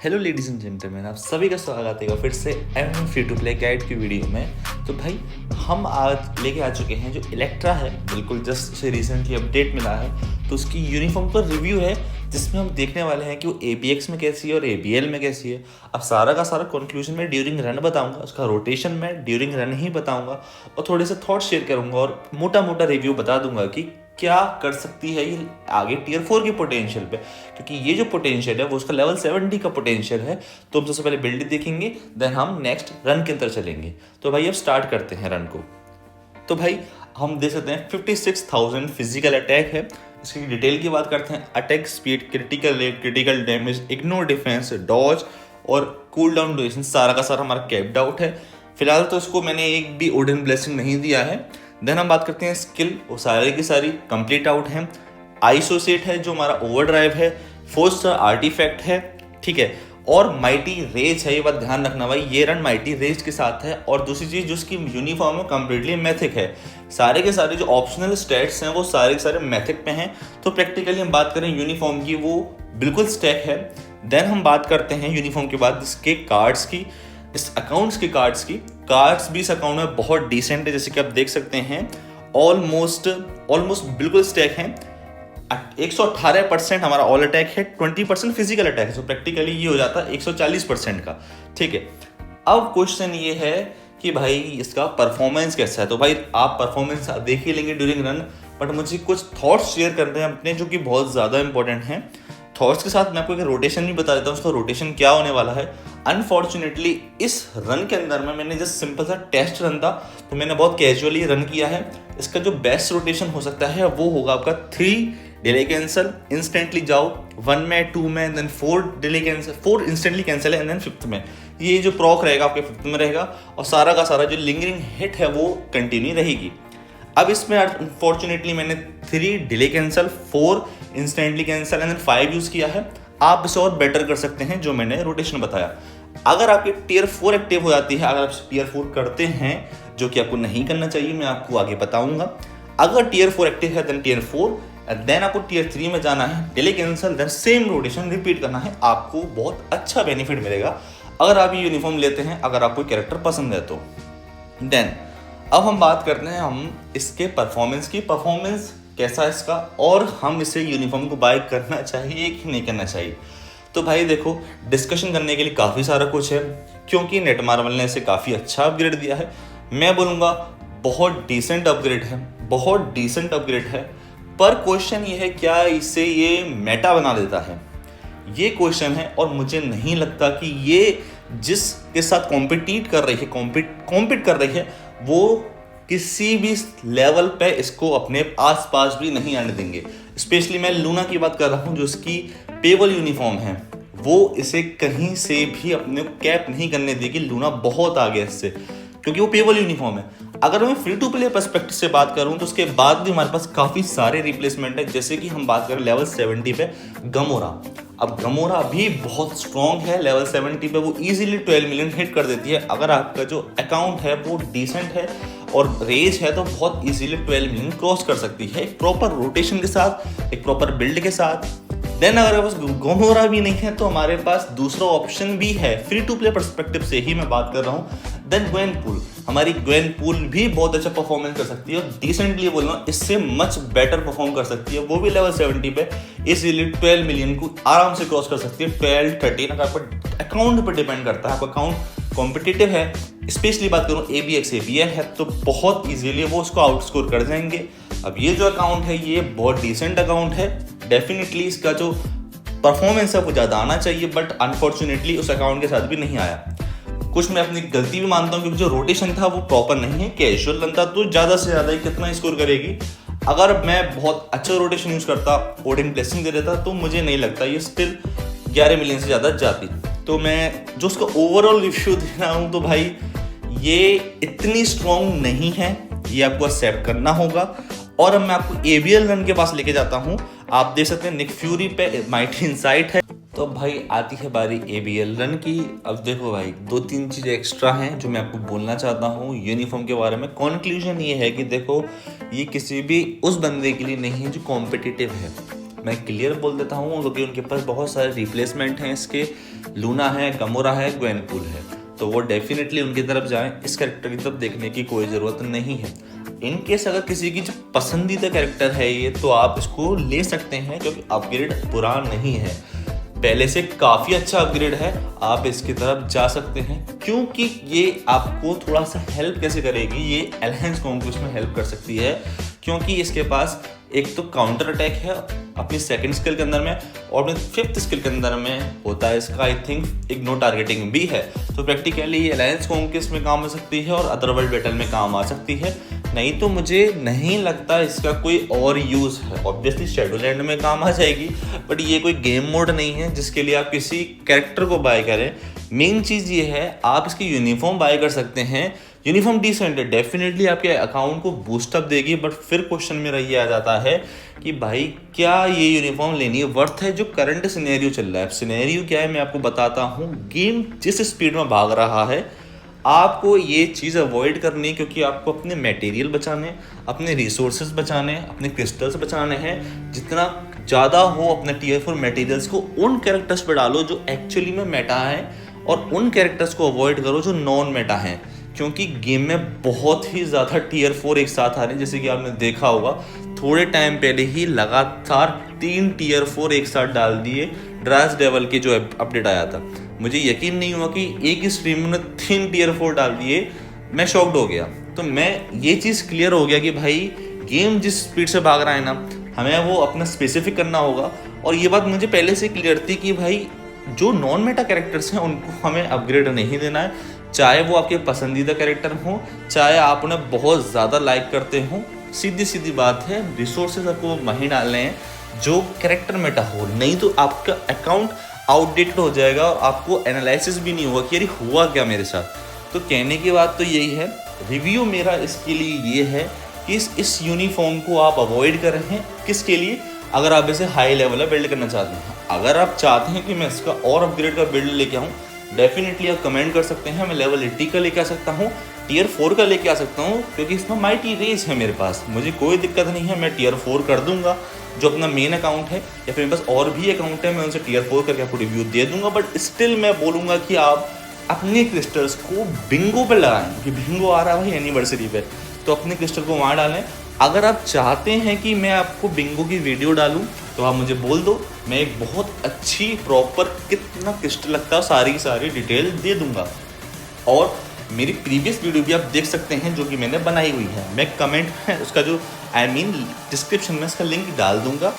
Hello ladies and gentleman, आप सभी का स्वागत है फिर से M free to play guide की वीडियो में। तो भाई हम आज लेके आ चुके हैं जो इलेक्ट्रा है, बिल्कुल जस्ट उसे रिसेंटली अपडेट मिला है तो उसकी यूनिफॉर्म पर रिव्यू है, जिसमें हम देखने वाले हैं कि वो ABX में कैसी है और ABL में कैसी है। अब सारा का सारा कंक्लूजन में ड्यूरिंग रन बताऊंगा, उसका रोटेशन में ड्यूरिंग रन ही बताऊंगा और थोड़े से थॉट शेयर करूंगा और मोटा मोटा रिव्यू बता दूंगा कि क्या कर सकती है ये आगे टियर 4 के पोटेंशियल पे, क्योंकि ये जो पोटेंशियल है वो उसका लेवल 70 का पोटेंशियल है। तो हम सबसे पहले बिल्ड देखेंगे, देन हम नेक्स्ट रन के अंदर चलेंगे। तो भाई अब स्टार्ट करते हैं रन को। तो भाई हम देख सकते हैं 56,000 फिजिकल अटैक है। इसकी डिटेल की बात करते हैं, attack speed, critical rate, critical damage, ignore defense, dodge और कूल डाउन ड्यूरेशन सारा का सारा हमारा कैप्ड आउट है। फिलहाल तो इसको मैंने एक भी ओडन ब्लेसिंग नहीं दिया है। देन हम बात करते हैं स्किल, वो सारे की सारी कंप्लीट आउट है। आइसोसेट है जो हमारा ओवरड्राइव है, 4 स्टार आर्टिफैक्ट है, ठीक है। और माइटी रेज है, ये बात ध्यान रखना भाई, ये रन माइटी रेज के साथ है। और दूसरी चीज जो उसकी यूनिफॉर्म है कंप्लीटली मैथिक है। सारे के सारे जो ऑप्शनल स्टैट्स हैं वो सारे के सारे मैथिक पे हैं। तो प्रैक्टिकली हम बात करें यूनिफॉर्म की, वो बिल्कुल स्टैक है। देन हम बात करते हैं यूनिफॉर्म के बाद इसके कार्ड्स की, इस अकाउंट्स के कार्ड्स भी इस अकाउंट में बहुत डिसेंट है, जैसे कि आप देख सकते हैं। ऑलमोस्ट बिल्कुल स्टैक है। 118% हमारा ऑल अटैक है, 20% फिजिकल अटैक है। तो प्रैक्टिकली ये हो जाता है 140% का, ठीक है। अब क्वेश्चन ये है कि भाई इसका परफॉर्मेंस कैसा है। तो भाई आप परफॉर्मेंस देख ही लेंगे ड्यूरिंग रन, बट मुझे कुछ थॉट्स शेयर करते हैं अपने, जो कि बहुत ज़्यादा इंपॉर्टेंट हैं। थॉट्स के साथ मैं आपको एक रोटेशन भी बता देता हूँ, उसका रोटेशन क्या होने वाला है। अनफॉर्चुनेटली इस रन के अंदर में मैंने जस्ट सिंपल सा टेस्ट रन था, तो मैंने बहुत कैजुअली रन किया है। इसका जो बेस्ट रोटेशन हो सकता है वो होगा आपका 3 डिले कैंसिल, इंस्टेंटली जाओ 1 में, 2 में, then 4 delay cancel, 4 instantly cancel है, एंड देन 5th में ये जो प्रॉक रहेगा आपके 5th में रहेगा। और सारा का सारा जो लिंगरिंग हिट है वो कंटिन्यू रहेगी। अब इसमें अनफॉर्चुनेटली मैंने 3 delay cancel, 4 instantly cancel and 5 use किया है। आप इसे और बेटर कर सकते हैं जो मैंने रोटेशन बताया। अगर आपकी टियर 4 एक्टिव हो जाती है, अगर आप टियर 4 करते हैं, जो कि आपको नहीं करना चाहिए, मैं आपको आगे बताऊंगा। अगर टियर 4 एक्टिव है देन टियर 4, देन आपको टियर 3 में जाना है, delay cancel, then same rotation repeat करना है। आपको बहुत अच्छा बेनिफिट मिलेगा अगर आप ये यूनिफॉर्म लेते हैं, अगर आपको कैरेक्टर पसंद है तो। देन अब हम बात करते हैं हम इसके परफॉर्मेंस की, परफॉर्मेंस कैसा है इसका, और हम इसे यूनिफॉर्म को बाय करना चाहिए कि नहीं करना चाहिए। तो भाई देखो, डिस्कशन करने के लिए काफ़ी सारा कुछ है, क्योंकि नेटमार्वल ने इसे काफ़ी अच्छा अपग्रेड दिया है। मैं बोलूँगा बहुत डिसेंट अपग्रेड है, बहुत डिसेंट अपग्रेड है। पर क्वेश्चन ये है, क्या इसे ये मेटा बना देता है, ये क्वेश्चन है। और मुझे नहीं लगता कि ये जिसके साथ कॉम्पिट कर रही है वो किसी भी लेवल पे इसको अपने आसपास भी नहीं आने देंगे। स्पेशली मैं लूना की बात कर रहा हूँ, जो इसकी पेबल यूनिफॉर्म है, वो इसे कहीं से भी अपने कैप नहीं करने देगी। लूना बहुत आगे इससे, क्योंकि वो पेबल यूनिफॉर्म है। अगर मैं फ्री टू प्ले पर्सपेक्टिव से बात करूं तो उसके बाद भी हमारे पास काफ़ी सारे रिप्लेसमेंट है, जैसे कि हम बात करें लेवल 70 पे गमोरा। अब गमोरा भी बहुत स्ट्रॉन्ग है, लेवल 70 पे वो इजीली 12 मिलियन हिट कर देती है। अगर आपका जो अकाउंट है वो डिसेंट है और रेज है तो बहुत इजीली 12 मिलियन क्रॉस कर सकती है, एक प्रॉपर रोटेशन के साथ, एक प्रॉपर बिल्ड के साथ। देन अगर हमारे पास गमोरा भी नहीं है तो हमारे पास दूसरा ऑप्शन भी है, फ्री टू प्ले पर्सपेक्टिव से ही मैं बात कर रहा हूँ। देन ग्वेनपूल, हमारी ग्वेनपूल भी बहुत अच्छा परफॉर्मेंस कर सकती है और डिसेंटली बोल रहा हूँ, इससे मच बेटर परफॉर्म कर सकती है। वो भी लेवल 70 पे इजीली 12 मिलियन को आराम से क्रॉस कर सकती है। 12, 13 अगर आपका अकाउंट पर डिपेंड करता है, आपका अकाउंट कॉम्पिटिटिव है, स्पेशली बात करूँ ABX ABL है, तो बहुत इजीली वो उसको आउटस्कोर कर जाएंगे। अब ये जो अकाउंट है ये बहुत डिसेंट अकाउंट है, डेफिनेटली इसका जो परफॉर्मेंस है वो ज़्यादा आना चाहिए, बट अनफॉर्चुनेटली उस अकाउंट के साथ भी नहीं आया। कुछ मैं अपनी गलती भी मानता हूँ, क्योंकि जो रोटेशन था वो प्रॉपर नहीं है, कैजुअल रन था, तो ज़्यादा से ज़्यादा ही कितना स्कोर करेगी। अगर मैं बहुत अच्छा रोटेशन यूज़ करता, ओडिन ब्लेसिंग दे देता, तो मुझे नहीं लगता ये स्टिल 11 मिलियन से ज़्यादा जाती। तो मैं जो उसका ओवरऑल रिव्यू दे रहा हूँ, तो भाई ये इतनी स्ट्रॉन्ग नहीं है, ये आपको एक्सेप्ट करना होगा। और अब मैं आपको ABL रन के पास लेके जाता हूँ। आप देख सकते हैं निक फ्यूरी पे माइटी इनसाइट है। तो भाई आती है बारी ABL रन की। अब देखो भाई, 2-3 चीज़ें एक्स्ट्रा हैं जो मैं आपको बोलना चाहता हूँ यूनिफॉर्म के बारे में। कंक्लूजन ये है कि देखो, ये किसी भी उस बंदे के लिए नहीं है जो कॉम्पिटिटिव है। मैं क्लियर बोल देता हूँ, क्योंकि उनके पास बहुत सारे रिप्लेसमेंट हैं इसके। लूना है, गमोरा है, ग्वेनपूल है, तो वो डेफिनेटली उनकी तरफ जाएं। इस कैरेक्टर की तरफ देखने की कोई ज़रूरत नहीं है। इनकेस अगर किसी की जो पसंदीदा कैरेक्टर है ये, तो आप इसको ले सकते हैं, क्योंकि अपग्रेड बुरा नहीं है, पहले से काफ़ी अच्छा अपग्रेड है। आप इसकी तरफ जा सकते हैं, क्योंकि ये आपको थोड़ा सा हेल्प कैसे करेगी, ये अलायंस कॉन्क्वेस्ट में हेल्प कर सकती है, क्योंकि इसके पास एक तो काउंटर अटैक है अपनी सेकंड स्किल के अंदर में, और अपनी फिफ्थ स्किल के अंदर में होता है इसका आई थिंक एक नो टारगेटिंग भी है। तो प्रैक्टिकली ये अलायंस कॉन्क्वेस्ट में काम आ सकती है और अदरवर्ल्ड बैटल में काम आ सकती है। नहीं तो मुझे नहीं लगता इसका कोई और यूज़ है। ऑब्वियसली शेडोलैंड में काम आ जाएगी, बट ये कोई गेम मोड नहीं है जिसके लिए आप किसी कैरेक्टर को बाय करें। मेन चीज़ ये है, आप इसकी यूनिफॉर्म बाय कर सकते हैं। यूनिफॉर्म डिसेंट है, डेफिनेटली आपके अकाउंट को बूस्टअप देगी, बट फिर क्वेश्चन मेरा ये आ जाता है कि भाई क्या ये यूनिफॉर्म लेनी है वर्थ है जो करंट सिनेरियो चल रहा है। सिनेरियो क्या है मैं आपको बताता हूँ। गेम जिस स्पीड में भाग रहा है, आपको ये चीज़ अवॉइड करनी है, क्योंकि आपको अपने मटेरियल बचाने, अपने रिसोर्सेज बचाने, अपने क्रिस्टल्स बचाने हैं। जितना ज़्यादा हो अपने टियर 4 मटेरियल्स को उन कैरेक्टर्स पर डालो जो एक्चुअली में मेटा है, और उन कैरेक्टर्स को अवॉइड करो जो नॉन मेटा हैं, क्योंकि गेम में बहुत ही ज़्यादा टियर 4 एक साथ आ रहे हैं। जैसे कि आपने देखा होगा थोड़े टाइम पहले ही लगातार 3 टियर 4 एक साथ डाल दिए ड्रास डेवल के जो अपडेट आया था। मुझे यकीन नहीं हुआ कि एक ही स्ट्रीम में 3 टियर 4 डाल दिए, मैं शॉक्ड हो गया। तो मैं ये चीज़ क्लियर हो गया कि भाई गेम जिस स्पीड से भाग रहा है ना, हमें वो अपना स्पेसिफिक करना होगा। और ये बात मुझे पहले से क्लियर थी कि भाई जो नॉन मेटा कैरेक्टर्स हैं उनको हमें अपग्रेड नहीं देना है, चाहे वो आपके पसंदीदा कैरेक्टर हों, चाहे आप उन्हें बहुत ज़्यादा लाइक करते हों। सीधी सीधी बात है, रिसोर्सेज आपको वहीं डालने हैं जो कैरेक्टर मेटा हो, नहीं तो आपका अकाउंट आउटडेटेड हो जाएगा और आपको एनालिसिस भी नहीं होगा कि अरे हुआ क्या मेरे साथ। तो कहने की बात तो यही है, रिव्यू मेरा इसके लिए ये है कि इस यूनिफॉर्म को आप अवॉइड कर रहे हैं। किसके लिए? अगर आप इसे हाई लेवल में बिल्ड करना चाहते हैं। अगर आप चाहते हैं कि मैं इसका और अपग्रेड का बिल्ड लेके आऊँ, डेफिनेटली आप कमेंट कर सकते हैं। मैं लेवल 80 का लेके आ सकता हूँ, टियर 4 का लेके आ सकता हूँ, क्योंकि इसमें माइटी रेज है मेरे पास, मुझे कोई दिक्कत नहीं है। मैं टियर 4 कर दूंगा जो अपना मेन अकाउंट है, या फिर मेरे पास और भी अकाउंट है, मैं उनसे टियर 4 करके आपको रिव्यू दे दूंगा। बट स्टिल मैं बोलूँगा कि आप अपने क्रिस्टल्स को बिंगो पर लगाएं, क्योंकि बिंगो आ रहा है भाई एनिवर्सरी पे, तो अपने क्रिस्टल को वहाँ डालें। अगर आप चाहते हैं कि मैं आपको बिंगो की वीडियो डालूं, तो आप मुझे बोल दो, मैं एक बहुत अच्छी प्रॉपर कितना क्रिस्टल लगता है सारी की सारी डिटेल दे दूंगा। और मेरी प्रीवियस वीडियो भी आप देख सकते हैं जो कि मैंने बनाई हुई है। मैं कमेंट में उसका जो डिस्क्रिप्शन में इसका लिंक डाल दूंगा।